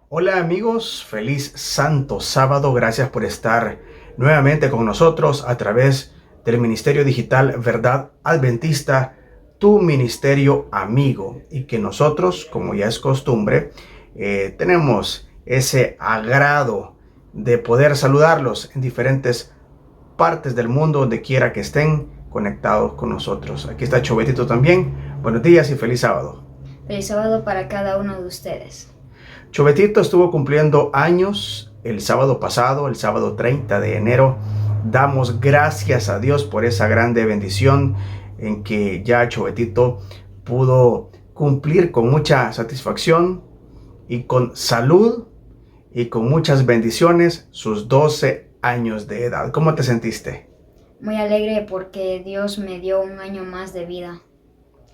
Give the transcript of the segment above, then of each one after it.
Hola amigos, feliz Santo Sábado. Gracias por estar nuevamente con nosotros a través del Ministerio Digital Verdad Adventista, tu ministerio amigo. Y que nosotros, como ya es costumbre, tenemos ese agrado de poder saludarlos en diferentes partes del mundo, donde quiera que estén conectados con nosotros. Aquí está Chobetito también. Buenos días y feliz sábado. Feliz sábado para cada uno de ustedes. Chobetito estuvo cumpliendo años el sábado pasado, el sábado 30 de enero. Damos gracias a Dios por esa grande bendición en que ya Chobetito pudo cumplir con mucha satisfacción y con salud y con muchas bendiciones sus 12 años de edad. ¿Cómo te sentiste? Muy alegre porque Dios me dio un año más de vida.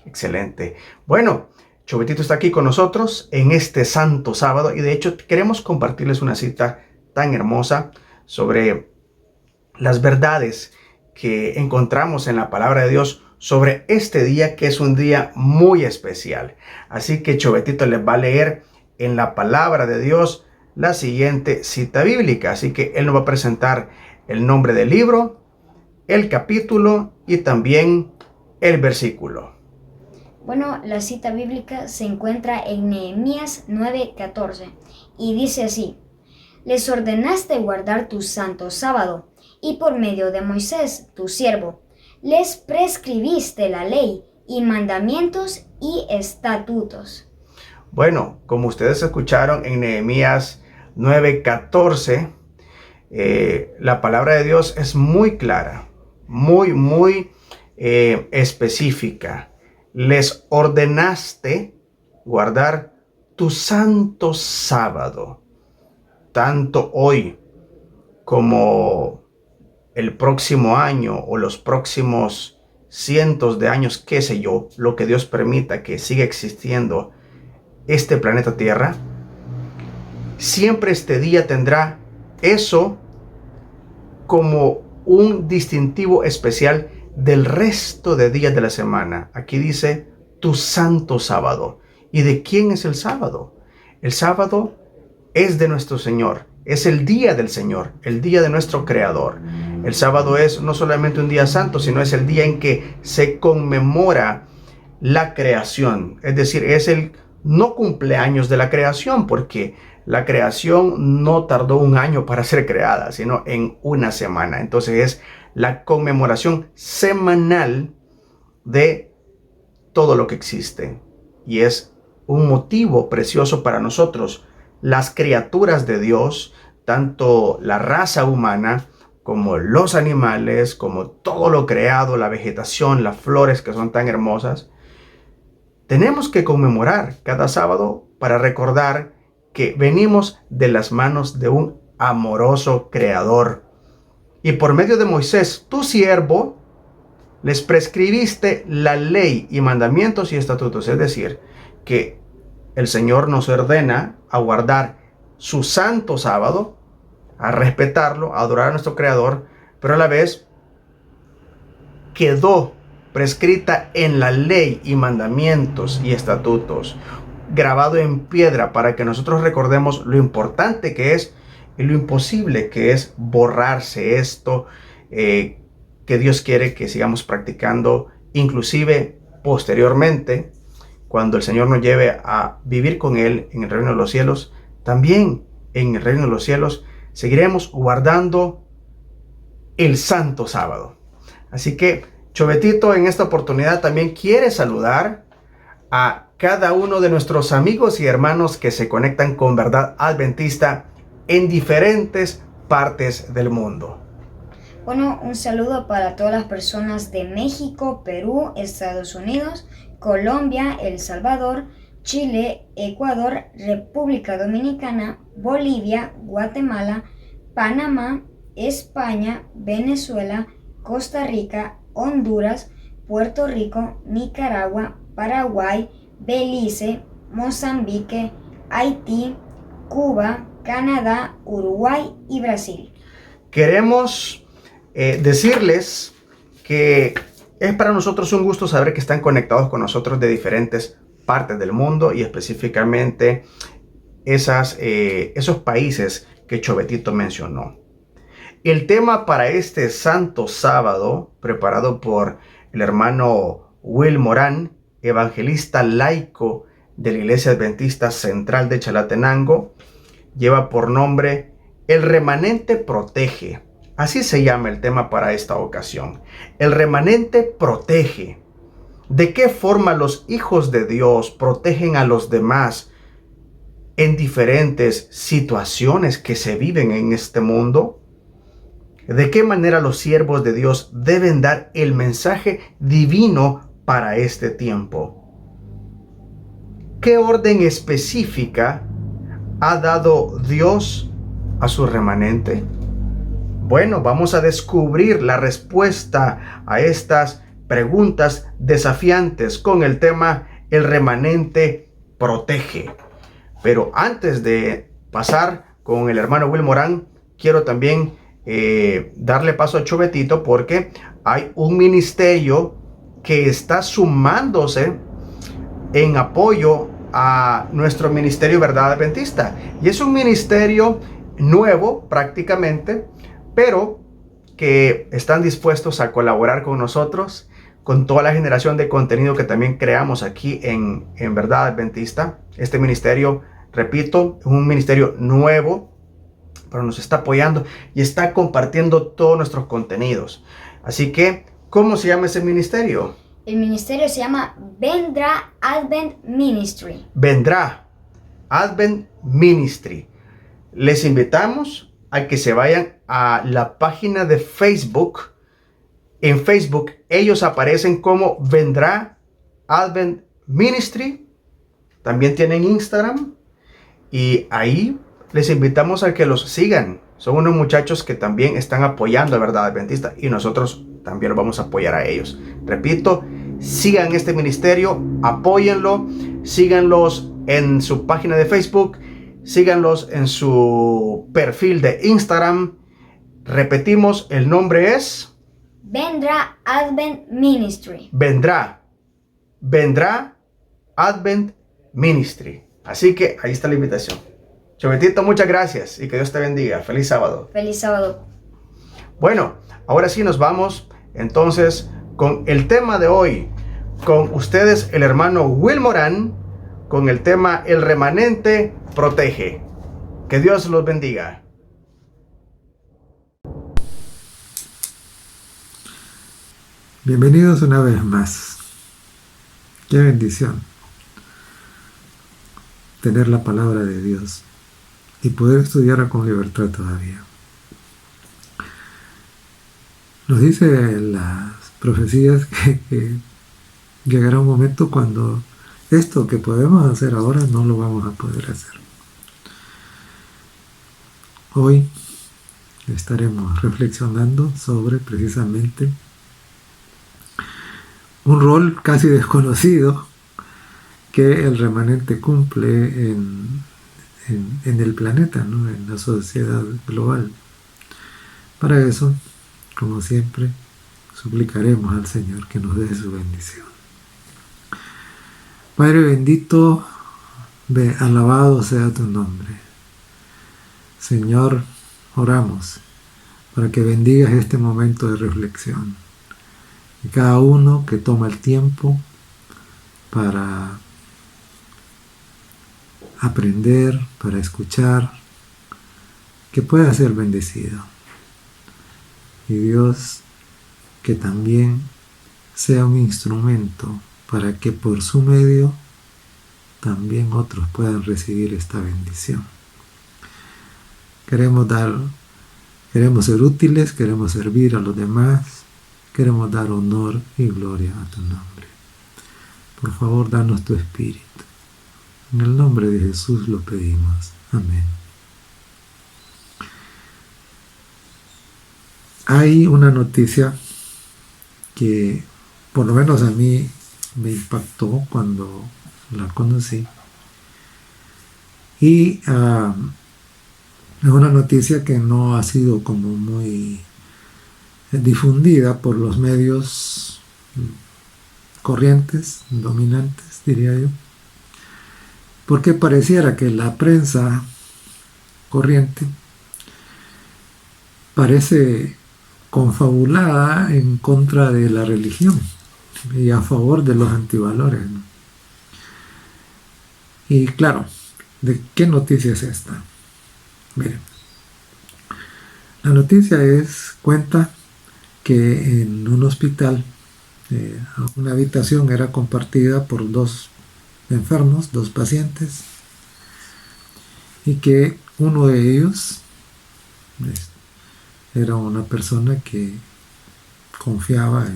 Excelente. Bueno, Chobetito está aquí con nosotros en este santo sábado y de hecho queremos compartirles una cita tan hermosa sobre las verdades que encontramos en la palabra de Dios sobre este día, que es un día muy especial. Así que Chobetito les va a leer en la palabra de Dios la siguiente cita bíblica. Así que él nos va a presentar el nombre del libro, el capítulo y también el versículo. Bueno, la cita bíblica se encuentra en Nehemías 9:14 y dice así: Les ordenaste guardar tu santo sábado, y por medio de Moisés, tu siervo, les prescribiste la ley y mandamientos y estatutos. Bueno, como ustedes escucharon en Nehemías 9:14, la palabra de Dios es muy clara, muy específica. Les ordenaste guardar tu santo sábado, tanto hoy como el próximo año o los próximos cientos de años, qué sé yo, lo que Dios permita que siga existiendo este planeta Tierra. Siempre este día tendrá eso como un distintivo especial del resto de días de la semana. Aquí dice tu santo sábado. ¿Y de quién es el sábado? El sábado es de nuestro Señor. Es el día del Señor, el día de nuestro Creador. El sábado es no solamente un día santo, sino es el día en que se conmemora la creación. Es decir, es el no cumpleaños de la creación, porque la creación no tardó un año para ser creada, sino en una semana. Entonces es la conmemoración semanal de todo lo que existe. Y es un motivo precioso para nosotros, las criaturas de Dios, tanto la raza humana como los animales, como todo lo creado, la vegetación, las flores que son tan hermosas. Tenemos que conmemorar cada sábado para recordar que venimos de las manos de un amoroso Creador. Y por medio de Moisés, tu siervo, les prescribiste la ley y mandamientos y estatutos. Es decir, que el Señor nos ordena a guardar su santo sábado, a respetarlo, a adorar a nuestro Creador, pero a la vez quedó prescrita en la ley y mandamientos y estatutos, grabado en piedra, para que nosotros recordemos lo importante que es y lo imposible que es borrarse esto, que Dios quiere que sigamos practicando, inclusive posteriormente, cuando el Señor nos lleve a vivir con Él en el reino de los cielos. También en el reino de los cielos seguiremos guardando el santo sábado. Así que Chobetito en esta oportunidad también quiere saludar a cada uno de nuestros amigos y hermanos que se conectan con Verdad Adventista en diferentes partes del mundo. Bueno, un saludo para todas las personas de México, Perú, Estados Unidos, Colombia, El Salvador, Chile, Ecuador, República Dominicana, Bolivia, Guatemala, Panamá, España, Venezuela, Costa Rica, Honduras, Puerto Rico, Nicaragua, Paraguay, Belice, Mozambique, Haití, Cuba, Canadá, Uruguay y Brasil. Queremos decirles que es para nosotros un gusto saber que están conectados con nosotros de diferentes partes del mundo y específicamente esos países que Chovetito mencionó. El tema para este Santo Sábado, preparado por el hermano Will Morán, evangelista laico de la Iglesia Adventista Central de Chalatenango, lleva por nombre El remanente protege. Así se llama el tema para esta ocasión. El remanente protege. ¿De qué forma los hijos de Dios protegen a los demás en diferentes situaciones que se viven en este mundo? ¿De qué manera los siervos de Dios deben dar el mensaje divino para este tiempo? ¿Qué orden específica ha dado Dios a su remanente? Bueno, vamos a descubrir la respuesta a estas preguntas desafiantes con el tema El remanente protege. Pero antes de pasar con el hermano Will Morán, quiero también darle paso a Chovetito, porque hay un ministerio que está sumándose en apoyo a nuestro ministerio Verdad Adventista, y es un ministerio nuevo prácticamente, pero que están dispuestos a colaborar con nosotros, con toda la generación de contenido que también creamos aquí en Verdad Adventista. Este ministerio, repito, es un ministerio nuevo, pero nos está apoyando y está compartiendo todos nuestros contenidos. Así que, ¿cómo se llama ese ministerio? El ministerio se llama Vendrá Advent Ministry. Vendrá Advent Ministry. Les invitamos a que se vayan a la página de Facebook. En Facebook ellos aparecen como Vendrá Advent Ministry. También tienen Instagram. Y ahí les invitamos a que los sigan. Son unos muchachos que también están apoyando a Verdad Adventista, y nosotros también los vamos a apoyar a ellos. Repito, sigan este ministerio, apóyenlo, síganlos en su página de Facebook, síganlos en su perfil de Instagram. Repetimos, el nombre es Vendrá Advent Ministry. Vendrá Advent Ministry. Así que ahí está la invitación. Chovetito, muchas gracias y que Dios te bendiga. Feliz sábado. Feliz sábado. Bueno, ahora sí nos vamos entonces con el tema de hoy. Con ustedes el hermano Will Morán, con el tema El remanente protege. Que Dios los bendiga. Bienvenidos una vez más. Qué bendición tener la palabra de Dios y poder estudiarla con libertad todavía. Nos dice en las profecías que llegará un momento cuando esto que podemos hacer ahora no lo vamos a poder hacer. Hoy estaremos reflexionando sobre precisamente un rol casi desconocido que el remanente cumple en el planeta, ¿no? En la sociedad global. Para eso, como siempre, suplicaremos al Señor que nos dé su bendición. Padre bendito, alabado sea tu nombre. Señor, oramos para que bendigas este momento de reflexión. Y cada uno que toma el tiempo para aprender, para escuchar, que pueda ser bendecido. Y Dios, que también sea un instrumento para que por su medio también otros puedan recibir esta bendición. Queremos ser útiles, queremos servir a los demás, queremos dar honor y gloria a tu nombre. Por favor, danos tu espíritu. En el nombre de Jesús lo pedimos. Amén. Hay una noticia que por lo menos a mí me impactó cuando la conocí. Y es una noticia que no ha sido como muy difundida por los medios corrientes, dominantes, diría yo. porque pareciera que la prensa corriente parece confabulada en contra de la religión y a favor de los antivalores, ¿no? Y claro, ¿de qué noticia es esta? Miren, la noticia cuenta que en un hospital una habitación era compartida por dos enfermos, dos pacientes, y que uno de ellos era una persona que confiaba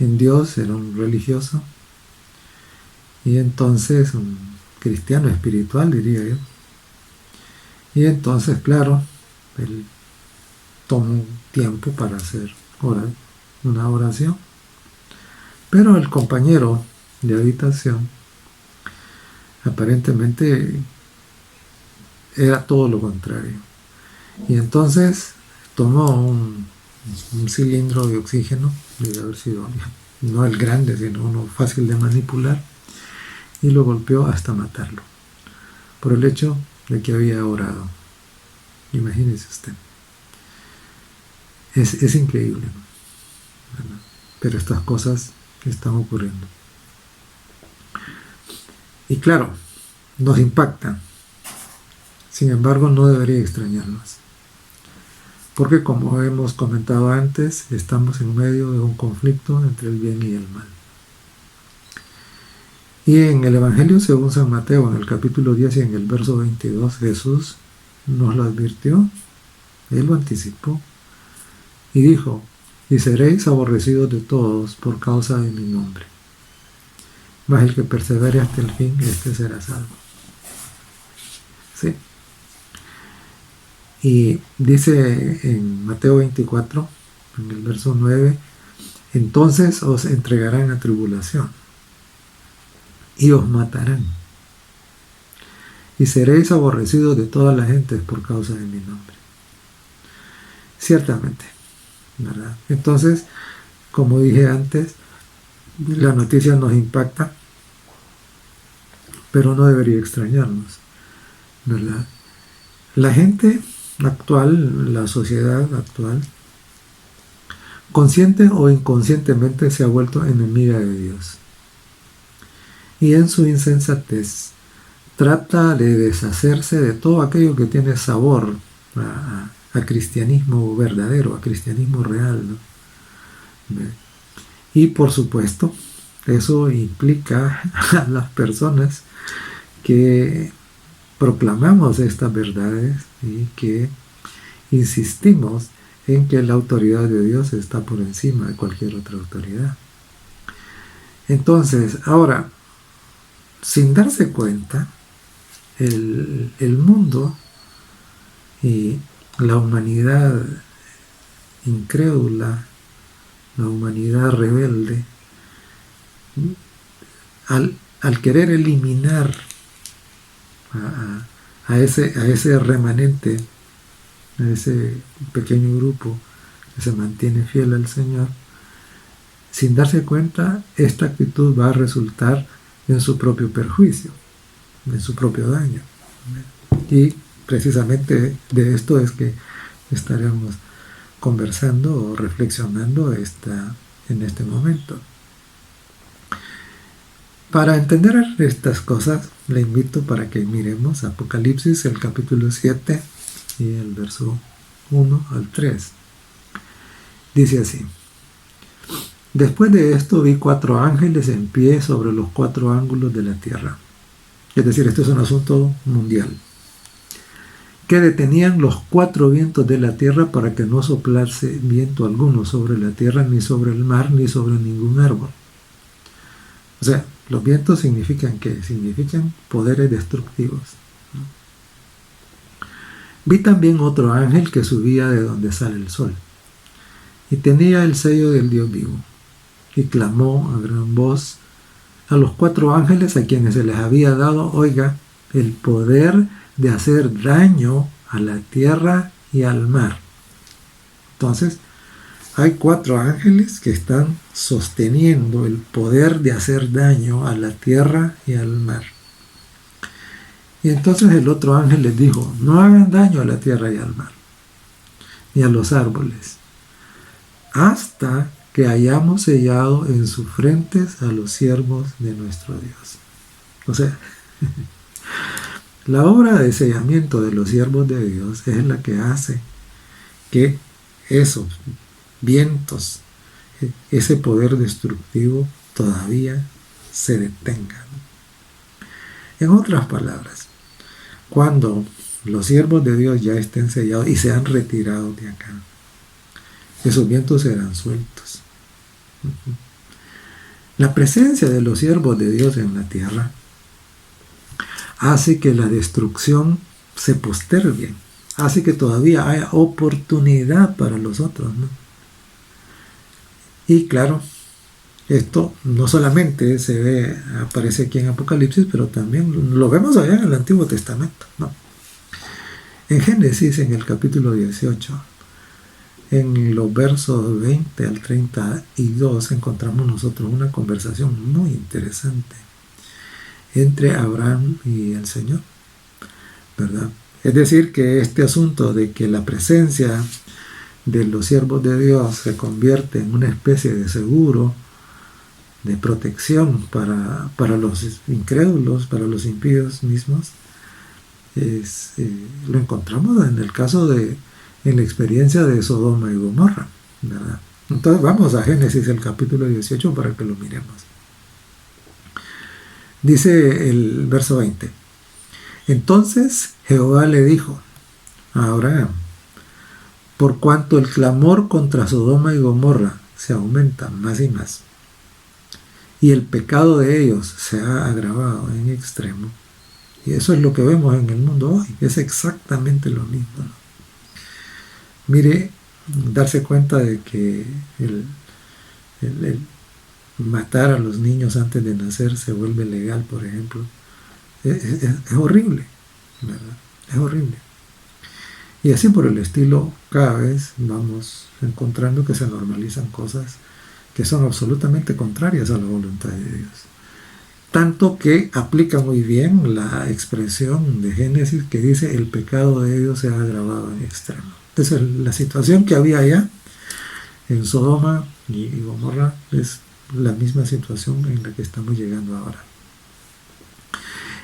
en Dios, era un religioso, y entonces un cristiano espiritual, diría yo. Y entonces, claro, él tomó un tiempo para hacer una oración, pero el compañero de habitación aparentemente era todo lo contrario. Y entonces tomó un cilindro de oxígeno, debe haber sido no el grande, sino uno fácil de manipular, y lo golpeó hasta matarlo, por el hecho de que había orado. Imagínese usted. Es increíble, ¿no? Pero estas cosas están ocurriendo. Y claro, nos impactan. Sin embargo, no debería extrañarnos. Porque como hemos comentado antes, estamos en medio de un conflicto entre el bien y el mal. Y en el Evangelio según San Mateo, en el capítulo 10 y en el verso 22, Jesús nos lo advirtió, Él lo anticipó, y dijo: y seréis aborrecidos de todos por causa de mi nombre. Mas el que persevere hasta el fin, este será salvo. ¿Sí? Y dice en Mateo 24, en el verso 9, entonces os entregarán a tribulación y os matarán, y seréis aborrecidos de toda la gente por causa de mi nombre. Ciertamente, ¿verdad? Entonces, como dije antes, la noticia nos impacta, pero no debería extrañarnos, ¿verdad? La gente actual, la sociedad actual, consciente o inconscientemente se ha vuelto enemiga de Dios. Y en su insensatez trata de deshacerse de todo aquello que tiene sabor a cristianismo verdadero, a cristianismo real, ¿no? Y por supuesto, eso implica a las personas que proclamamos estas verdades y que insistimos en que la autoridad de Dios está por encima de cualquier otra autoridad. Entonces, ahora, sin darse cuenta, el mundo y la humanidad incrédula, la humanidad rebelde, al querer eliminar a ese remanente, a ese pequeño grupo que se mantiene fiel al Señor, sin darse cuenta, esta actitud va a resultar en su propio perjuicio, en su propio daño. Y precisamente de esto es que estaremos conversando o reflexionando en este momento. Para entender estas cosas, le invito para que miremos Apocalipsis, el capítulo 7 y el verso 1 al 3. Dice así: después de esto vi 4 ángeles en pie sobre los 4 ángulos de la tierra. Es decir, esto es un asunto mundial, que detenían los 4 vientos de la tierra para que no soplase viento alguno sobre la tierra, ni sobre el mar, ni sobre ningún árbol. O sea, los vientos significan ¿qué? Significan poderes destructivos. Vi también otro ángel que subía de donde sale el sol, y tenía el sello del Dios vivo, y clamó a gran voz a los 4 ángeles a quienes se les había dado, oiga, el poder de hacer daño a la tierra y al mar. Entonces, hay 4 ángeles que están sosteniendo el poder de hacer daño a la tierra y al mar. Y entonces el otro ángel les dijo, no hagan daño a la tierra y al mar, ni a los árboles, hasta que hayamos sellado en sus frentes a los siervos de nuestro Dios. O sea, la obra de sellamiento de los siervos de Dios es la que hace que esos vientos, ese poder destructivo todavía se detengan. En otras palabras, cuando los siervos de Dios ya estén sellados y se han retirado de acá, esos vientos serán sueltos. La presencia de los siervos de Dios en la tierra hace que la destrucción se postergue, hace que todavía haya oportunidad para los otros, ¿no? Y claro, esto no solamente aparece aquí en Apocalipsis, pero también lo vemos allá en el Antiguo Testamento, ¿no? En Génesis, en el capítulo 18, en los versos 20 al 32, encontramos nosotros una conversación muy interesante entre Abraham y el Señor, ¿verdad? Es decir, que este asunto de que la presencia de los siervos de Dios se convierte en una especie de seguro, de protección para los incrédulos, para los impíos mismos, lo encontramos en el caso en la experiencia de Sodoma y Gomorra, ¿verdad? Entonces vamos a Génesis, el capítulo 18, para que lo miremos. Dice el verso 20, entonces Jehová le dijo a Abraham, por cuanto el clamor contra Sodoma y Gomorra se aumenta más y más, y el pecado de ellos se ha agravado en extremo, y eso es lo que vemos en el mundo hoy, es exactamente lo mismo, ¿no? Mire, darse cuenta de que el matar a los niños antes de nacer se vuelve legal, por ejemplo, es horrible, ¿verdad? Es horrible. Y así por el estilo, cada vez vamos encontrando que se normalizan cosas que son absolutamente contrarias a la voluntad de Dios. Tanto que aplica muy bien la expresión de Génesis que dice el pecado de ellos se ha agravado en extremo. Entonces la situación que había allá en Sodoma y Gomorra es la misma situación en la que estamos llegando ahora.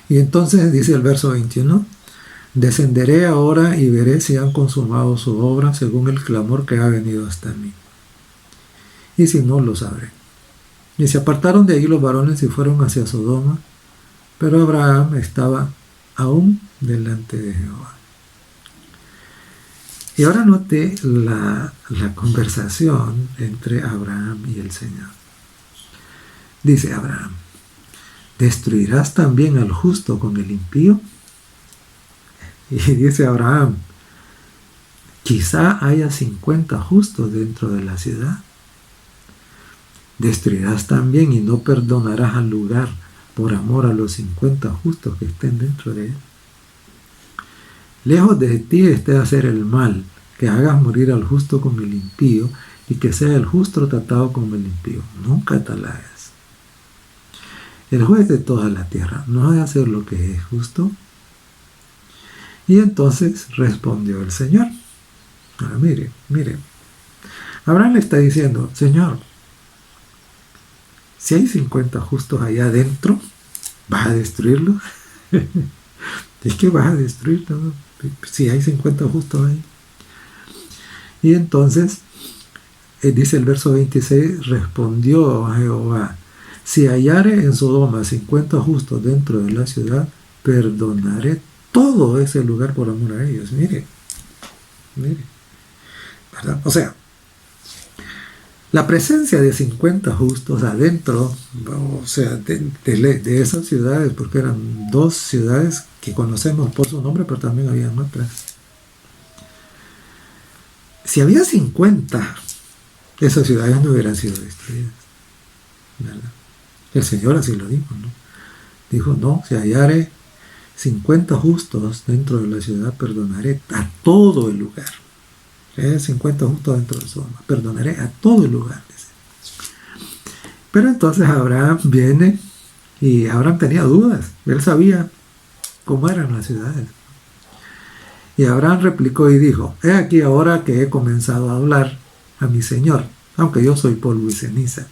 Y entonces dice el verso 21, descenderé ahora y veré si han consumado su obra según el clamor que ha venido hasta mí. Y si no, lo sabré. Y se apartaron de allí los varones y fueron hacia Sodoma, pero Abraham estaba aún delante de Jehová. Y ahora note la conversación entre Abraham y el Señor. Dice Abraham, ¿destruirás también al justo con el impío? Y dice Abraham, quizá haya 50 justos dentro de la ciudad. ¿Destruirás también y no perdonarás al lugar por amor a los 50 justos que estén dentro de él? Lejos de ti esté hacer el mal, que hagas morir al justo con el impío y que sea el justo tratado como el impío. Nunca tal hagas. El juez de toda la tierra no ha de hacer lo que es justo. Y entonces respondió el Señor. Ahora mire. Abraham le está diciendo, Señor, si hay 50 justos allá adentro, ¿vas a destruirlos? Es que vas a destruirlos, ¿no? Si hay 50 justos ahí. Y entonces, dice el verso 26, respondió a Jehová, si hallare en Sodoma 50 justos dentro de la ciudad, perdonaré todo ese lugar por amor a ellos. Mire, ¿verdad? O sea, la presencia de 50 justos adentro, o sea, de esas ciudades, porque eran 2 ciudades que conocemos por su nombre, pero también habían otras. Si había 50, esas ciudades no hubieran sido destruidas, ¿verdad? El Señor así lo dijo, ¿no? Dijo, no, si hallare 50 justos dentro de la ciudad, perdonaré a todo el lugar. 50 justo dentro de Sodoma. Perdonaré a todo el lugar, dice. Pero entonces Abraham viene, y Abraham tenía dudas. Él sabía cómo eran las ciudades. Y Abraham replicó y dijo: he aquí ahora que he comenzado a hablar a mi Señor, aunque yo soy polvo y ceniza.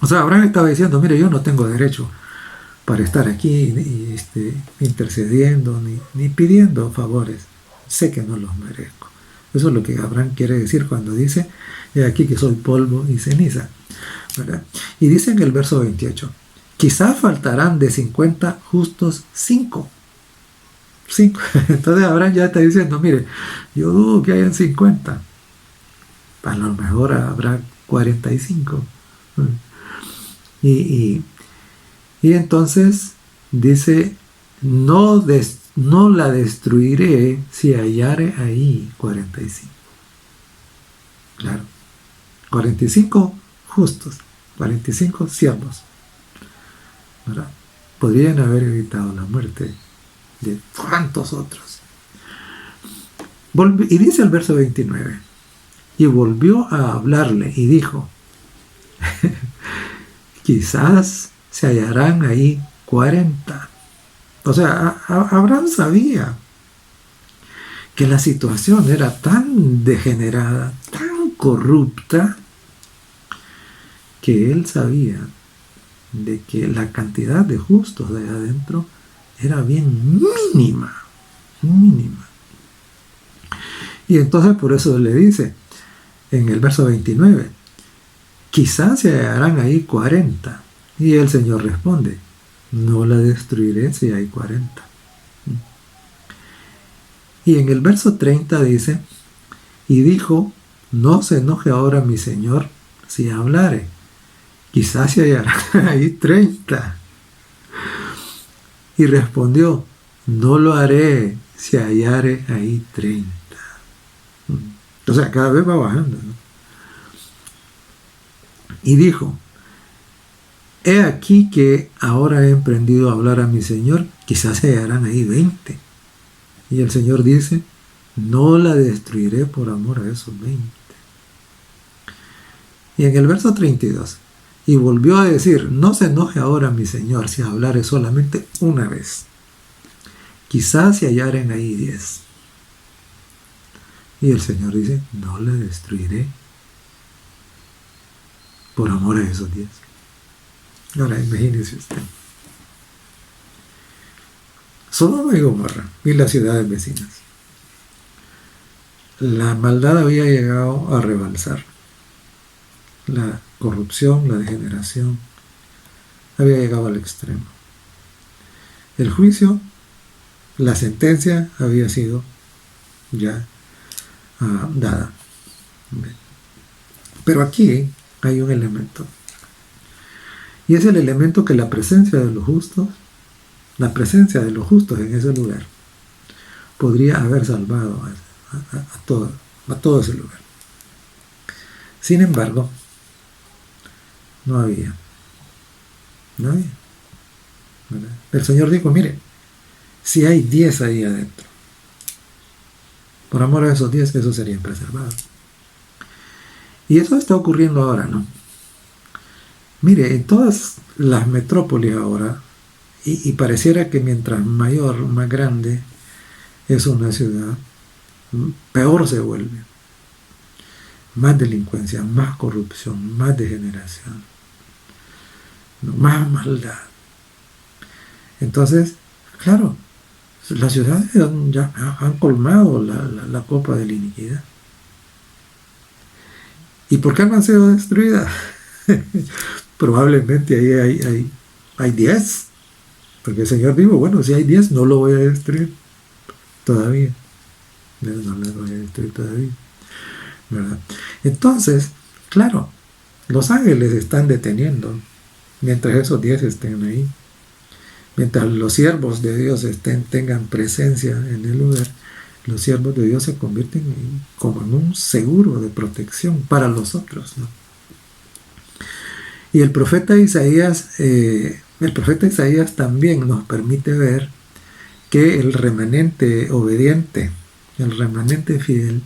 O sea, Abraham estaba diciendo: mire, yo no tengo derecho para estar aquí intercediendo ni pidiendo favores. Sé que no los merezco. Eso es lo que Abraham quiere decir cuando dice: he aquí que soy polvo y ceniza, ¿verdad? Y dice en el verso 28: quizá faltarán de 50 justos 5. Entonces Abraham ya está diciendo: mire, yo dudo que hayan 50. A lo mejor habrá 45. Y entonces dice: no la destruiré si hallare ahí 45. Claro, 45 justos, 45 siervos, ¿verdad? Podrían haber evitado la muerte de cuantos otros. Y dice el verso 29: y volvió a hablarle y dijo: quizás se hallarán ahí 40. O sea, Abraham sabía que la situación era tan degenerada, tan corrupta, que él sabía de que la cantidad de justos de allá adentro era bien mínima. Y entonces por eso le dice en el verso 29: quizás se hallarán ahí 40. Y el Señor responde: no la destruiré si hay 40. Y en el verso 30 dice: y dijo: no se enoje ahora mi Señor si hablare, quizás se hallarán ahí 30. Y respondió: no lo haré si hallare ahí 30. O sea, cada vez va bajando, ¿no? Y dijo: he aquí que ahora he emprendido a hablar a mi Señor, quizás se hallarán ahí 20. Y el Señor dice: no la destruiré por amor a esos 20. Y en el verso 32: y volvió a decir: no se enoje ahora mi Señor si hablare solamente una vez, quizás se hallaren ahí 10. Y el Señor dice: no la destruiré por amor a esos 10. Ahora imagínese usted. Sodoma y Gomorra y las ciudades vecinas. La maldad había llegado a rebalsar. La corrupción, la degeneración, había llegado al extremo. El juicio, la sentencia había sido ya dada. Pero aquí hay un elemento. Y es el elemento que la presencia de los justos en ese lugar podría haber salvado a todo ese lugar. Sin embargo, no había. ¿Verdad? El Señor dijo: mire, si hay 10 ahí adentro, por amor a esos 10, esos serían preservados. Y eso está ocurriendo ahora, ¿no? Mire, en todas las metrópolis ahora, y pareciera que mientras mayor, más grande es una ciudad, peor se vuelve. Más delincuencia, más corrupción, más degeneración, más maldad. Entonces, claro, las ciudades ya han colmado la copa de la iniquidad. ¿Y por qué no han sido destruidas? Probablemente ahí hay 10. Porque el Señor dijo: bueno, si hay 10, no lo voy a destruir todavía. No lo voy a destruir todavía, ¿verdad? Entonces, claro, los ángeles están deteniendo mientras esos 10 estén ahí. Mientras los siervos de Dios tengan presencia en el lugar, los siervos de Dios se convierten como en un seguro de protección para los otros, ¿no? Y el profeta Isaías también nos permite ver que el remanente obediente, el remanente fiel,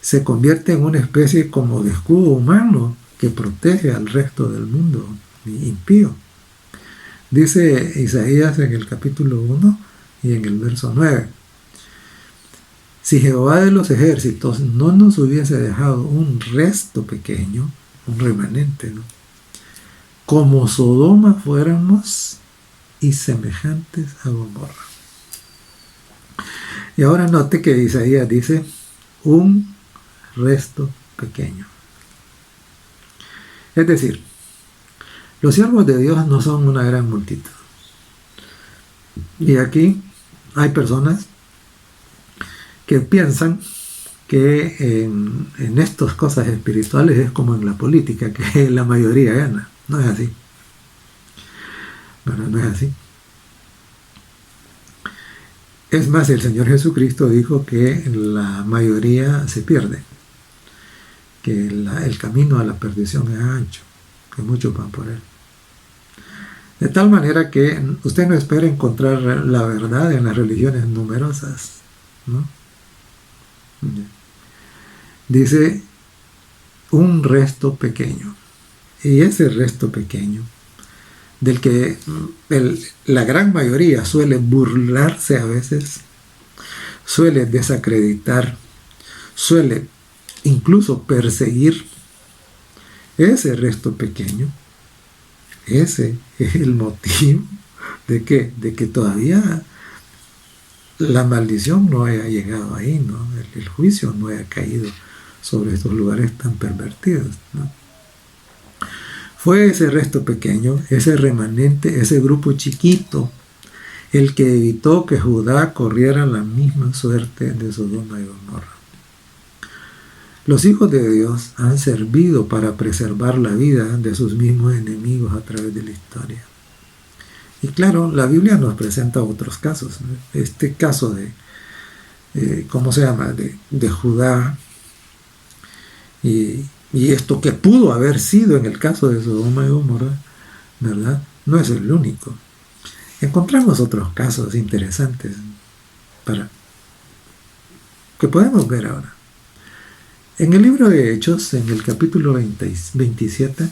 se convierte en una especie como de escudo humano que protege al resto del mundo impío. Dice Isaías en el capítulo 1 y en el verso 9: si Jehová de los ejércitos no nos hubiese dejado un resto pequeño, un remanente, ¿no?, como Sodoma fuéramos y semejantes a Gomorra. Y ahora note que Isaías dice un resto pequeño. Es decir, los siervos de Dios no son una gran multitud. Y aquí hay personas que piensan que en estas cosas espirituales es como en la política, que la mayoría gana. No es así. Bueno, no es así. Es más, el Señor Jesucristo dijo que la mayoría se pierde, que el camino a la perdición es ancho, que muchos van por él. De tal manera que usted no espera encontrar la verdad en las religiones numerosas, ¿no? Dice un resto pequeño. Y ese resto pequeño, del que la gran mayoría suele burlarse a veces, suele desacreditar, suele incluso perseguir, ese resto pequeño, ese es el motivo de que todavía la maldición no haya llegado ahí, ¿no? El juicio no haya caído sobre estos lugares tan pervertidos, ¿no? Fue ese resto pequeño, ese remanente, ese grupo chiquito, el que evitó que Judá corriera la misma suerte de Sodoma y Gomorra. Los hijos de Dios han servido para preservar la vida de sus mismos enemigos a través de la historia. Y claro, la Biblia nos presenta otros casos, ¿no? Este caso de ¿cómo se llama?, de Judá, y esto que pudo haber sido en el caso de Sodoma y Gomorra, ¿verdad?, no es el único. Encontramos otros casos interesantes que podemos ver ahora. En el libro de Hechos, en el capítulo 27,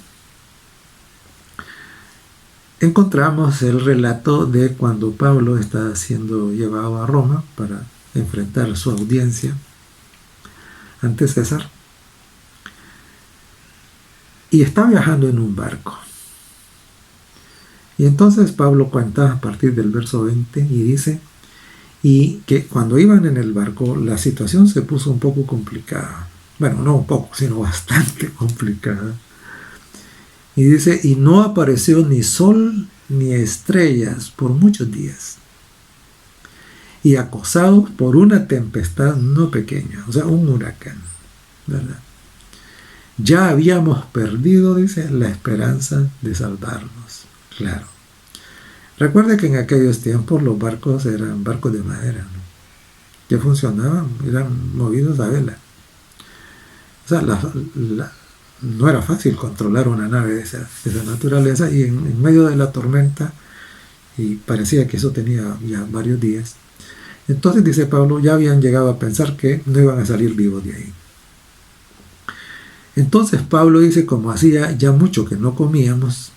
encontramos el relato de cuando Pablo está siendo llevado a Roma para enfrentar su audiencia ante César. Y está viajando en un barco. Y entonces Pablo cuenta a partir del verso 20 y dice, y que cuando iban en el barco la situación se puso un poco complicada. Bueno, no un poco, sino bastante complicada. Y dice, y no apareció ni sol ni estrellas por muchos días. Y acosados por una tempestad no pequeña, o sea, un huracán, ¿verdad? Ya habíamos perdido, dice, la esperanza de salvarnos. Claro. Recuerde que en aquellos tiempos los barcos eran barcos de madera, ¿no?, que funcionaban, eran movidos a vela. O sea, no era fácil controlar una nave de esa naturaleza, y en medio de la tormenta, y parecía que eso tenía ya varios días. Entonces, dice Pablo, ya habían llegado a pensar que no iban a salir vivos de ahí. Entonces Pablo dice, como hacía ya mucho que no comíamos,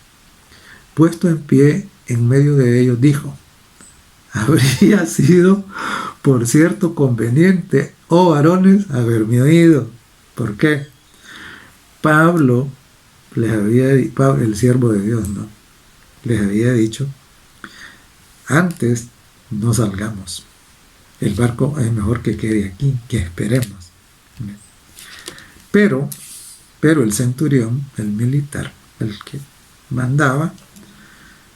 puesto en pie en medio de ellos, dijo, habría sido, por cierto, conveniente, oh varones, haberme oído. ¿Por qué? Pablo el siervo de Dios, ¿no?, les había dicho, antes no salgamos. El barco es mejor que quede aquí, que esperemos. Pero el centurión, el militar, el que mandaba,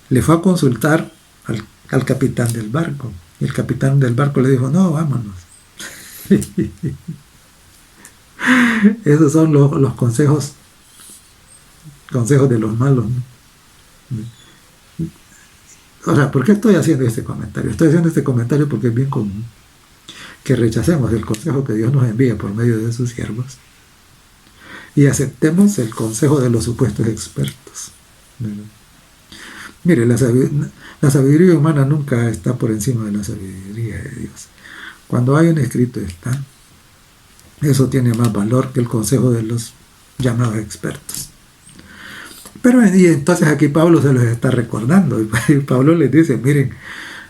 le fue a consultar al capitán del barco. Y el capitán del barco le dijo, no, vámonos. Esos son los consejos de los malos, ¿no? Ahora, ¿por qué estoy haciendo este comentario? Estoy haciendo este comentario porque es bien común que rechacemos el consejo que Dios nos envía por medio de sus siervos y aceptemos el consejo de los supuestos expertos. Mire, la sabiduría humana nunca está por encima de la sabiduría de Dios. Cuando hay un escrito está, Eso tiene más valor que el consejo de los llamados expertos. Pero y entonces aquí Pablo se los está recordando. Y Pablo les dice, miren,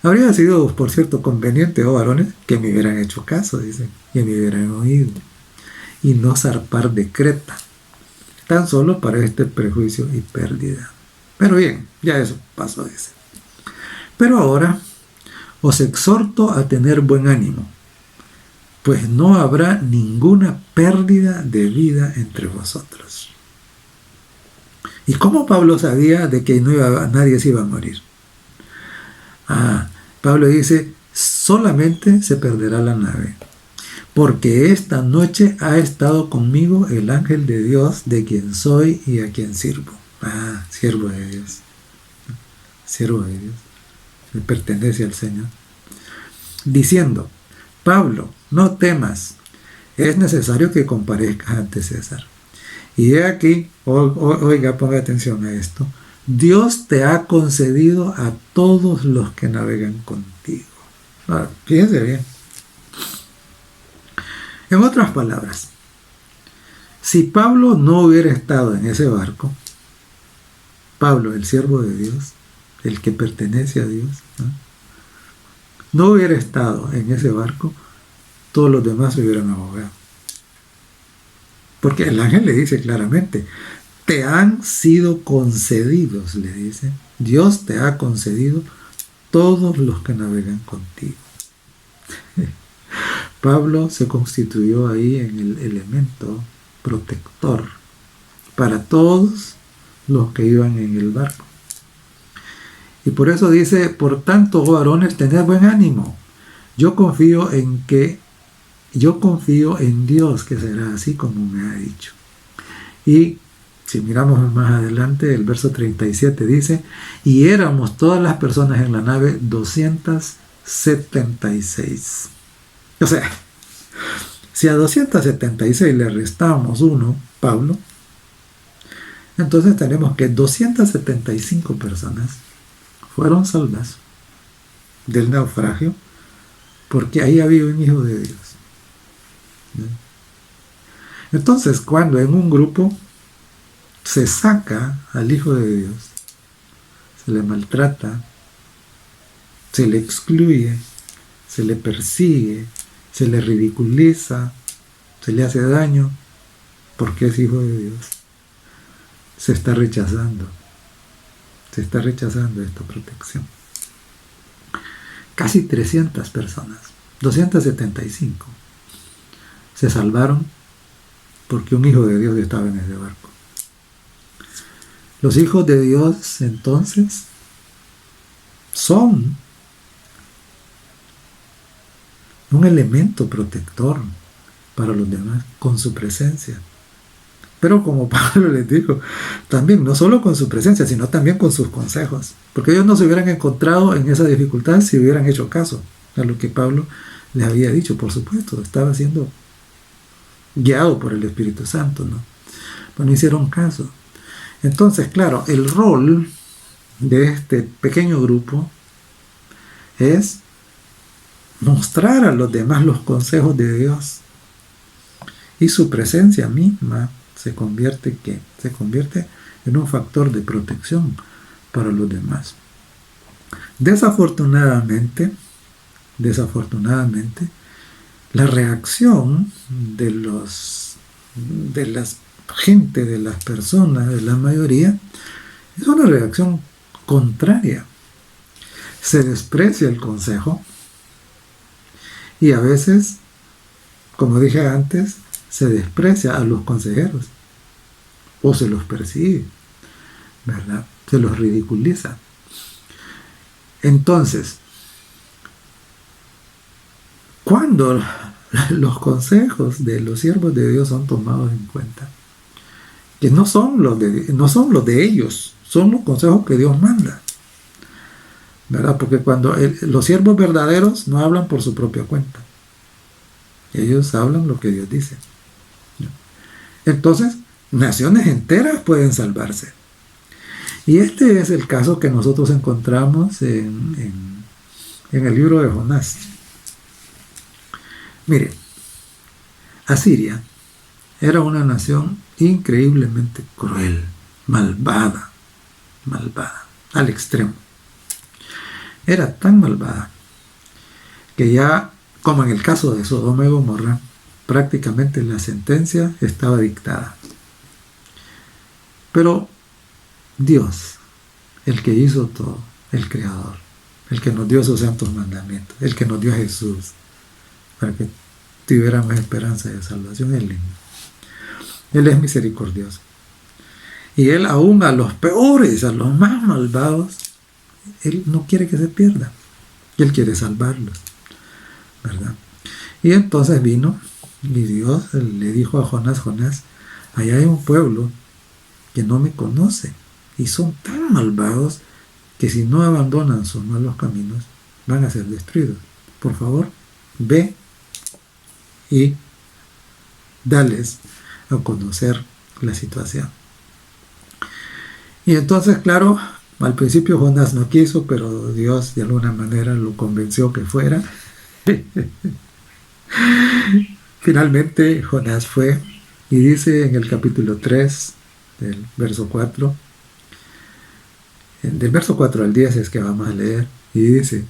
habría sido, por cierto, conveniente, oh varones, que me hubieran hecho caso, dice, que me hubieran oído, y no zarpar de Creta, tan solo para este prejuicio y pérdida. Pero bien, ya eso pasó, dice. Pero ahora os exhorto a tener buen ánimo, pues no habrá ninguna pérdida de vida entre vosotros. ¿Y cómo Pablo sabía de que nadie se iba a morir? Pablo dice, solamente se perderá la nave, porque esta noche ha estado conmigo el ángel de Dios, de quien soy y a quien sirvo. Siervo de Dios. Siervo de Dios. Le pertenece al Señor. Diciendo, Pablo, no temas, es necesario que comparezcas ante César. Y he aquí, oiga, ponga atención a esto, Dios te ha concedido a todos los que navegan contigo. Fíjense bien. En otras palabras, si Pablo no hubiera estado en ese barco, Pablo, el siervo de Dios, el que pertenece a Dios, no hubiera estado en ese barco, todos los demás se hubieran ahogado. Porque el ángel le dice claramente, te han sido concedidos, le dice, Dios te ha concedido todos los que navegan contigo. Pablo se constituyó ahí en el elemento protector para todos los que iban en el barco. Y por eso dice, por tanto, varones, tened buen ánimo. Yo confío en Dios, que será así como me ha dicho. Y si miramos más adelante, el verso 37 dice, y éramos todas las personas en la nave 276. O sea, si a 276 le restamos uno, Pablo, entonces tenemos que 275 personas fueron salvas del naufragio porque ahí había un hijo de Dios. Entonces, cuando en un grupo se saca al hijo de Dios, se le maltrata, se le excluye, se le persigue, se le ridiculiza, se le hace daño porque es hijo de Dios, se está rechazando esta protección. Casi 300 personas, 275, se salvaron porque un hijo de Dios estaba en ese barco. Los hijos de Dios entonces son un elemento protector para los demás con su presencia. Pero como Pablo les dijo, también no solo con su presencia, sino también con sus consejos. Porque ellos no se hubieran encontrado en esa dificultad si hubieran hecho caso a lo que Pablo les había dicho. Por supuesto, estaba siendo guiado por el Espíritu Santo, ¿no? Pero no hicieron caso. Entonces, claro, el rol de este pequeño grupo es mostrar a los demás los consejos de Dios. Y su presencia misma se convierte en un factor de protección para los demás. Desafortunadamente, la reacción de las gente, de las personas, de la mayoría, es una reacción contraria. Se desprecia el consejo y a veces, como dije antes, se desprecia a los consejeros o se los persigue, ¿verdad? Se los ridiculiza. Entonces, cuando los consejos de los siervos de Dios son tomados en cuenta, que no son los de ellos, son los consejos que Dios manda, ¿verdad? Porque cuando los siervos verdaderos no hablan por su propia cuenta, ellos hablan lo que Dios dice. Entonces, naciones enteras pueden salvarse. Y este es el caso que nosotros encontramos en el libro de Jonás. Mire, Asiria era una nación increíblemente cruel, malvada, al extremo. Era tan malvada que ya, como en el caso de Sodoma y Gomorra, prácticamente la sentencia estaba dictada. Pero Dios, el que hizo todo, el Creador, el que nos dio sus santos mandamientos, el que nos dio a Jesús, para que tuviéramos esperanza de salvación, Él es misericordioso. Y Él aún a los peores, a los más malvados, Él no quiere que se pierdan. Él quiere salvarlos, ¿verdad? Y entonces vino y Dios le dijo a Jonás, Jonás, allá hay un pueblo que no me conoce y son tan malvados que si no abandonan sus malos caminos van a ser destruidos. Por favor, ve y dales a conocer la situación. Y entonces, claro, al principio Jonás no quiso, pero Dios de alguna manera lo convenció que fuera. Finalmente Jonás fue y dice en el capítulo 3 del verso 4, del verso 4 al 10 es que vamos a leer, y dice: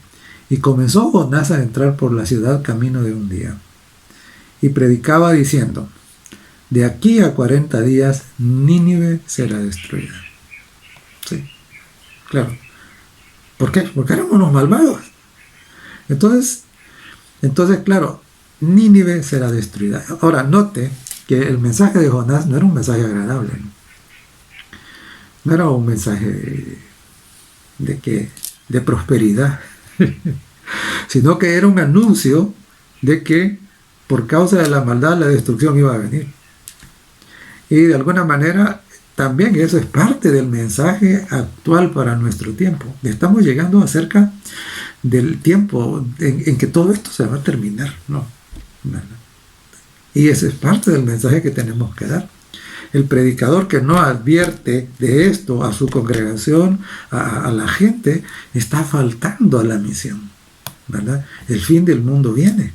y comenzó Jonás a entrar por la ciudad camino de un día, y predicaba diciendo: de aquí a 40 días Nínive será destruida. Sí, claro. ¿Por qué? Porque éramos unos malvados. Entonces, claro, Nínive será destruida. Ahora, note que el mensaje de Jonás no era un mensaje agradable. No era un mensaje de prosperidad, sino que era un anuncio de que por causa de la maldad la destrucción iba a venir. Y de alguna manera también eso es parte del mensaje actual para nuestro tiempo. Estamos llegando acerca del tiempo en que todo esto se va a terminar, ¿no? Y ese es parte del mensaje que tenemos que dar. El predicador que no advierte de esto a su congregación, a la gente, está faltando a la misión, ¿verdad? El fin del mundo viene,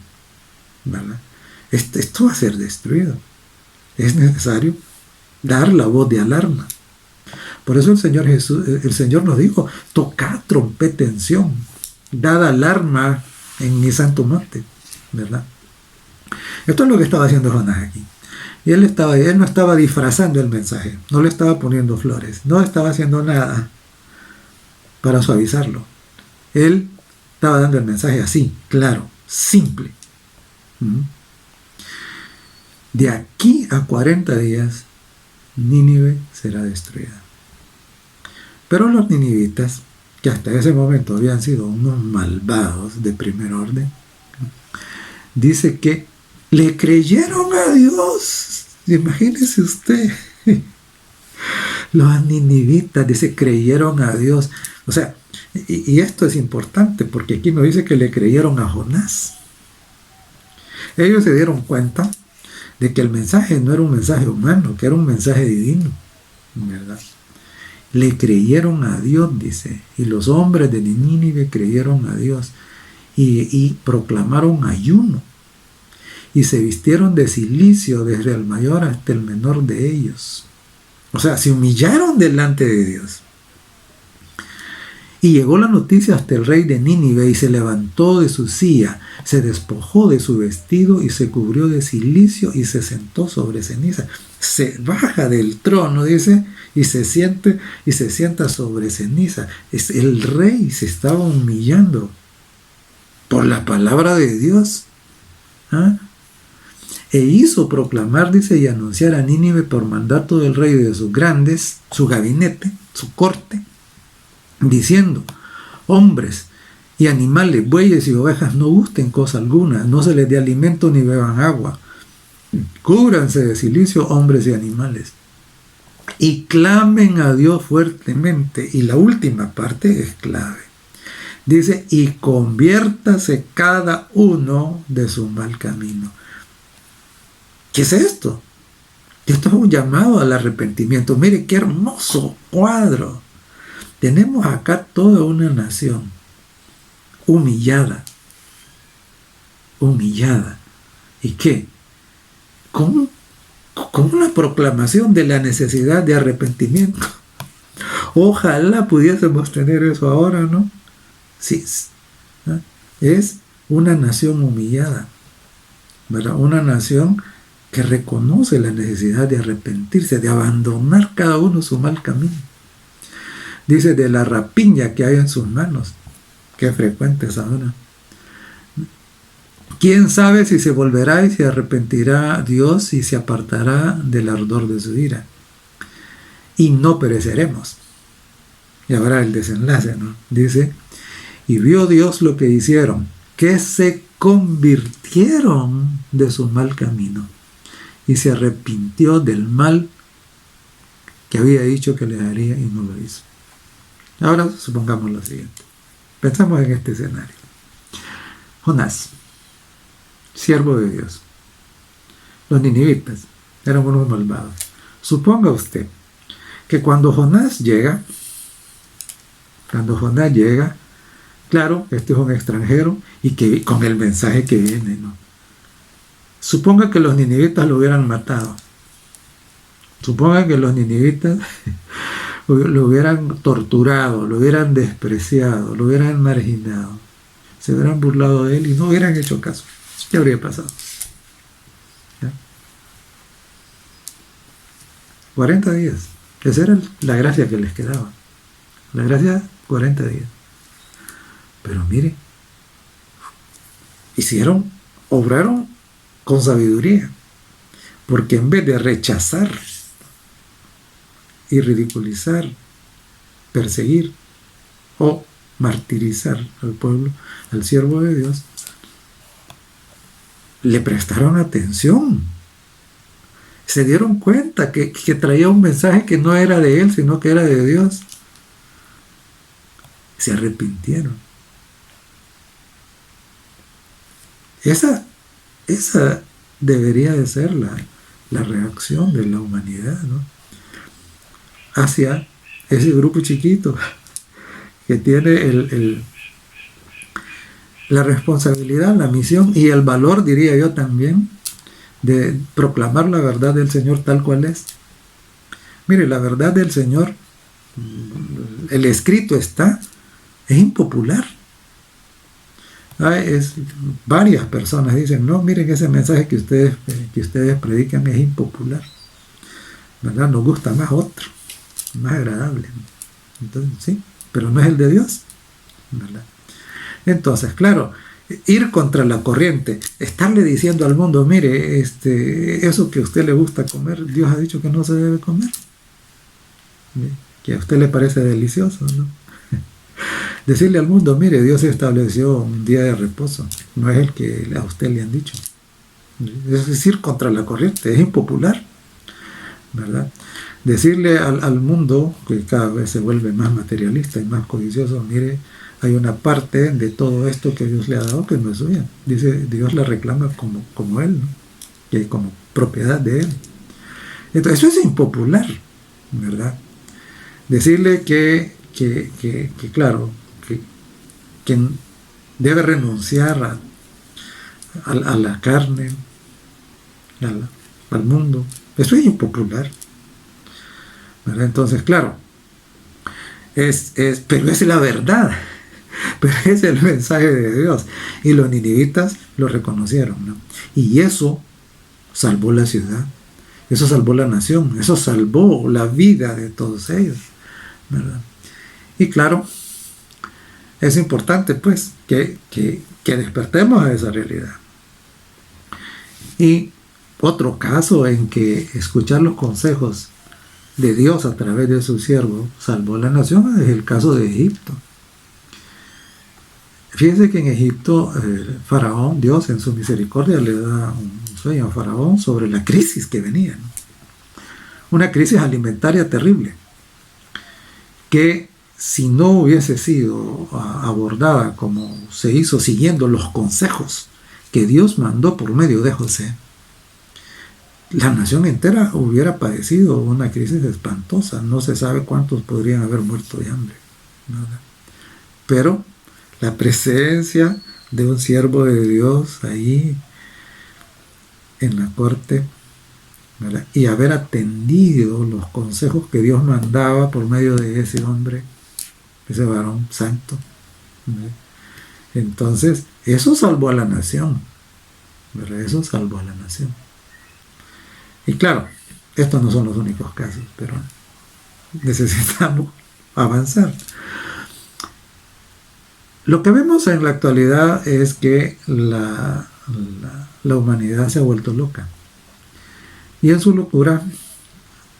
¿verdad? Esto va a ser destruido. Es necesario dar la voz de alarma. Por eso el Señor nos dijo: tocad trompeta en Sión, dad alarma en mi santo monte, ¿verdad? Esto es lo que estaba haciendo Jonás aquí. Y él no estaba disfrazando el mensaje, no le estaba poniendo flores, no estaba haciendo nada para suavizarlo. Él estaba dando el mensaje así, claro, simple. De aquí a 40 días, Nínive será destruida. Pero los ninivitas, que hasta ese momento habían sido unos malvados de primer orden, dice que le creyeron a Dios. Imagínese usted. Los ninivitas, dice, creyeron a Dios. O sea, y esto es importante porque aquí nos dice que le creyeron a Jonás. Ellos se dieron cuenta de que el mensaje no era un mensaje humano, que era un mensaje divino, ¿verdad? Le creyeron a Dios, dice, y los hombres de Nínive creyeron a Dios y proclamaron ayuno y se vistieron de cilicio desde el mayor hasta el menor de ellos. O sea, se humillaron delante de Dios. Y llegó la noticia hasta el rey de Nínive y se levantó de su silla, se despojó de su vestido y se cubrió de cilicio y se sentó sobre ceniza. Se baja del trono, dice, y se sienta sobre ceniza. El rey se estaba humillando por la palabra de Dios. E hizo proclamar, dice, y anunciar a Nínive por mandato del rey y de sus grandes, su gabinete, su corte, diciendo: hombres y animales, bueyes y ovejas, no gusten cosa alguna, no se les dé alimento ni beban agua. Cúbranse de cilicio hombres y animales, y clamen a Dios fuertemente. Y la última parte es clave. Dice: y conviértase cada uno de su mal camino. ¿Qué es esto? Esto es un llamado al arrepentimiento. Mire qué hermoso cuadro. Tenemos acá toda una nación humillada. ¿Y qué? con, con una proclamación de la necesidad de arrepentimiento. Ojalá pudiésemos tener eso ahora, ¿no? Sí, ¿no? Es una nación humillada, ¿verdad? Una nación que reconoce la necesidad de arrepentirse, de abandonar cada uno su mal camino. Dice, de la rapiña que hay en sus manos. Qué frecuente es ahora. ¿Quién sabe si se volverá y se arrepentirá Dios y se apartará del ardor de su ira? Y no pereceremos. Y ahora el desenlace, ¿no? Dice, y vio Dios lo que hicieron, que se convirtieron de su mal camino y se arrepintió del mal que había dicho que le haría y no lo hizo. Ahora supongamos lo siguiente. Pensamos en este escenario. Jonás, siervo de Dios. Los ninivitas eran unos malvados. Suponga usted que cuando Jonás llega, claro, este es un extranjero y que con el mensaje que viene, ¿no? Suponga que los ninivitas lo hubieran matado. Suponga que los ninivitas lo hubieran torturado, lo hubieran despreciado, lo hubieran marginado, se hubieran burlado de él y no hubieran hecho caso. ¿Qué habría pasado? ¿Ya? 40 días. Esa era la gracia que les quedaba. La gracia, 40 días. Pero mire, obraron con sabiduría, porque en vez de rechazar y ridiculizar, perseguir o martirizar al pueblo, al siervo de Dios, le prestaron atención. Se dieron cuenta que traía un mensaje que no era de él, sino que era de Dios. Se arrepintieron. Esa debería de ser la reacción de la humanidad, ¿no? Hacia ese grupo chiquito que tiene la responsabilidad, la misión y el valor, diría yo también, de proclamar la verdad del Señor tal cual es. Mire, la verdad del Señor, el escrito está, es impopular. Varias personas dicen, no, miren, ese mensaje que ustedes predican es impopular, ¿verdad? Nos gusta más otro, más agradable. Entonces, sí, pero no es el de Dios, ¿verdad? Entonces, claro, ir contra la corriente, estarle diciendo al mundo, mire, eso que a usted le gusta comer, Dios ha dicho que no se debe comer, que a usted le parece delicioso, ¿no? Decirle al mundo, mire, Dios estableció un día de reposo, no es el que a usted le han dicho. Es decir, contra la corriente, es impopular, ¿verdad? Decirle al mundo, que cada vez se vuelve más materialista y más codicioso, mire, hay una parte de todo esto que Dios le ha dado que no es suya. Dice, Dios la reclama como Él, ¿no? Que como propiedad de Él. Entonces, eso es impopular, ¿verdad? Decirle que claro, que debe renunciar a la carne, al mundo. Eso es impopular, ¿verdad? Entonces, claro, pero es la verdad, pero es el mensaje de Dios. Y los ninivitas lo reconocieron, ¿no? Y eso salvó la ciudad, eso salvó la nación, eso salvó la vida de todos ellos, ¿verdad? Y claro, es importante pues que despertemos a esa realidad. Y otro caso en que escuchar los consejos de Dios a través de su siervo salvó a la nación es el caso de Egipto. Fíjense que en Egipto Faraón, Dios en su misericordia le da un sueño a Faraón sobre la crisis que venía, ¿no? Una crisis alimentaria terrible, que si no hubiese sido abordada como se hizo siguiendo los consejos que Dios mandó por medio de José, la nación entera hubiera padecido una crisis espantosa. No se sabe cuántos podrían haber muerto de hambre, ¿verdad? Pero la presencia de un siervo de Dios ahí en la corte ¿verdad? Y haber atendido los consejos que Dios mandaba por medio de ese hombre, ese varón santo, ¿verdad? Entonces, eso salvó a la nación, ¿verdad? Eso salvó a la nación. Y claro, estos no son los únicos casos, pero necesitamos avanzar. Lo que vemos en la actualidad es que la humanidad se ha vuelto loca. Y en su locura,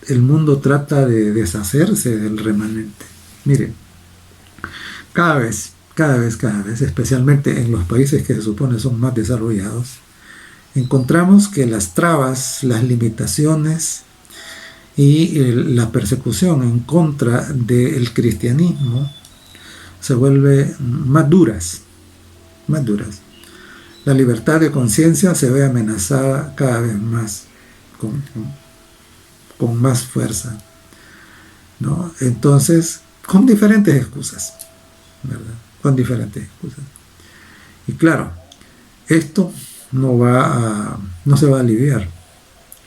el mundo trata de deshacerse del remanente. Miren, cada vez, especialmente en los países que se supone son más desarrollados, encontramos que las trabas, las limitaciones y la persecución en contra del cristianismo se vuelve más duras. La libertad de conciencia se ve amenazada cada vez más, con más fuerza, ¿no? Entonces, con diferentes excusas, ¿verdad? Con diferentes excusas. Y claro, esto no se va a aliviar,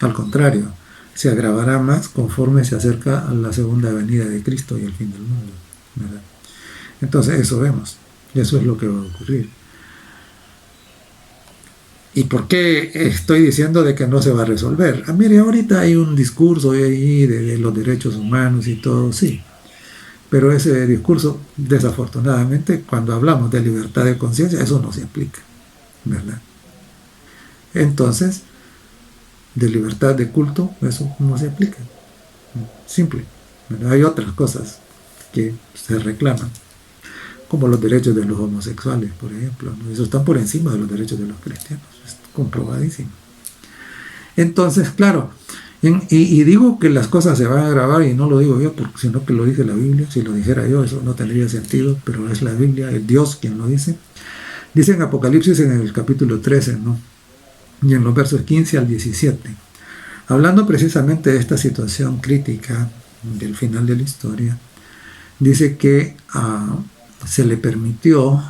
al contrario, se agravará más conforme se acerca a la segunda venida de Cristo y el fin del mundo, ¿verdad? Entonces eso vemos, eso es lo que va a ocurrir. ¿Y por qué estoy diciendo de que no se va a resolver? Mire, ahorita hay un discurso ahí de los derechos humanos y todo, sí. Pero ese discurso, desafortunadamente, cuando hablamos de libertad de conciencia, eso no se aplica, ¿verdad? Entonces, de libertad de culto, eso no se aplica. Simple, ¿verdad? Hay otras cosas que se reclaman, como los derechos de los homosexuales, por ejemplo, ¿no? Eso está por encima de los derechos de los cristianos, es comprobadísimo. Entonces, claro, y digo que las cosas se van a agravar, y no lo digo yo, sino que lo dice la Biblia. Si lo dijera yo, eso no tendría sentido, pero es la Biblia, es Dios quien lo dice. Dice en Apocalipsis, en el capítulo 13, ¿no? Y en los versos 15 al 17, hablando precisamente de esta situación crítica del final de la historia, dice que se le permitió